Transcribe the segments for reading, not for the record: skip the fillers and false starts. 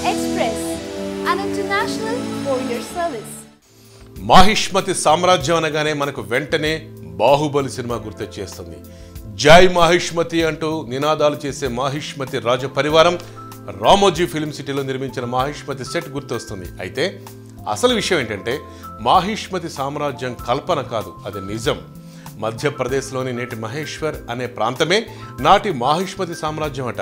Express, an international courier service. Mahishmati సామ్రాజ్యం అనగానే మనకు వెంటనే బాహుబలి సినిమా గుర్తొచ్చేస్తుంది. జై మాహిష్మతి అంటూ నినాదాలు చేసే మాహిష్మతి రాజ పరివారం రామోజీ ఫిల్మ్ సిటీలో నిర్మించిన మాహిష్మతి సెట్ గుర్తొస్తుంది. అయితే అసలు విషయం ఏంటంటే మాహిష్మతి సామ్రాజ్యం కల్పన కాదు, అది నిజం. మధ్యప్రదేశ్లోని నేటి మహేశ్వర్ అనే ప్రాంతమే నాటి మాహిష్మతి సామ్రాజ్యం అట.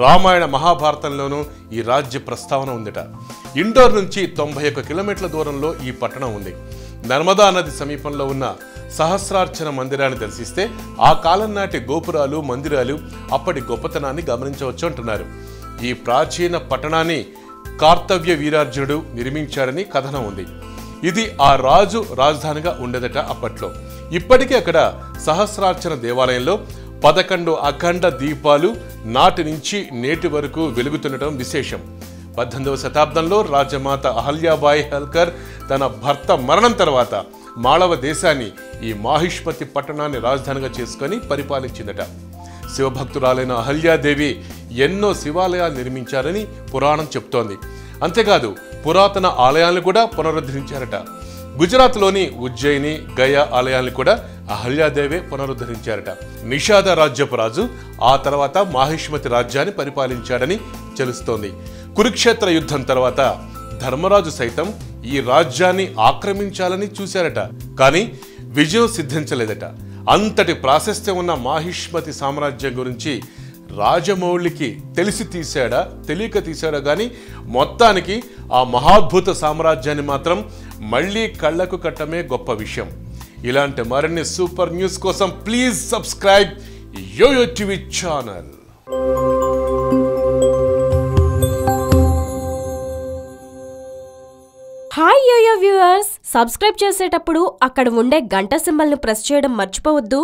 రామాయణ మహాభారతంలోనూ ఈ రాజ్య ప్రస్తావన ఉందట. ఇండోర్ నుంచి 91 కిలోమీటర్ల దూరంలో ఈ పట్టణం ఉంది. నర్మదా నది సమీపంలో ఉన్న సహస్రార్చన మందిరాన్ని దర్శిస్తే ఆ కాలం నాటి గోపురాలు మందిరాలు అప్పటి గొప్పతనాన్ని గమనించవచ్చు అంటున్నారు. ఈ ప్రాచీన పట్టణాన్ని కార్తవ్య వీరార్జునుడు నిర్మించాడని కథనం ఉంది. ఇది ఆ రాజు రాజధానిగా ఉండేదట అప్పట్లో. ఇప్పటికీ అక్కడ సహస్రార్చన దేవాలయంలో 11 అఖండ దీపాలు నాటి నుంచి నేటి వరకు వెలుగుతుండటం విశేషం. 18వ శతాబ్దంలో రాజమాత అహల్యాబాయి హల్కర్ తన భర్త మరణం తర్వాత మాళవ దేశాన్ని ఈ మాహిష్మతి పట్టణాన్ని రాజధానిగా చేసుకొని పరిపాలించిందట. శివభక్తురాలైన అహల్యాదేవి ఎన్నో శివాలయాలు నిర్మించారని పురాణం చెప్తోంది. అంతేకాదు పురాతన ఆలయాలను కూడా పునరుద్ధరించారట. గుజరాత్లోని ఉజ్జయిని గయా ఆలయాలను కూడా అహల్యాదేవే పునరుద్ధరించారట. నిషాద రాజ్యపు రాజు ఆ తర్వాత మాహిష్మతి రాజ్యాన్ని పరిపాలించాడని తెలుస్తోంది. కురుక్షేత్ర యుద్ధం తర్వాత ధర్మరాజు సైతం ఈ రాజ్యాన్ని ఆక్రమించాలని చూశారట. కానీ విజయం సిద్ధించలేదట. అంతటి ప్రాశస్త్యం ఉన్న మాహిష్మతి సామ్రాజ్యం గురించి రాజమౌళికి తెలిసి తీశాడా తెలియక తీశాడా కానీ మొత్తానికి ఆ మహాద్భుత సామ్రాజ్యాన్ని మాత్రం మళ్ళీ కళ్ళకు కట్టమే గొప్ప విషయం. ఇలాంటి మరిన్ని సూపర్ న్యూస్ కోసం please subscribe Yoyo TV channel. Hi Yoyo viewers, subscribe చేసేటప్పుడు అక్కడ ఉండే గంట సింబల్ను ప్రెస్ చేయడం మర్చిపోవద్దు.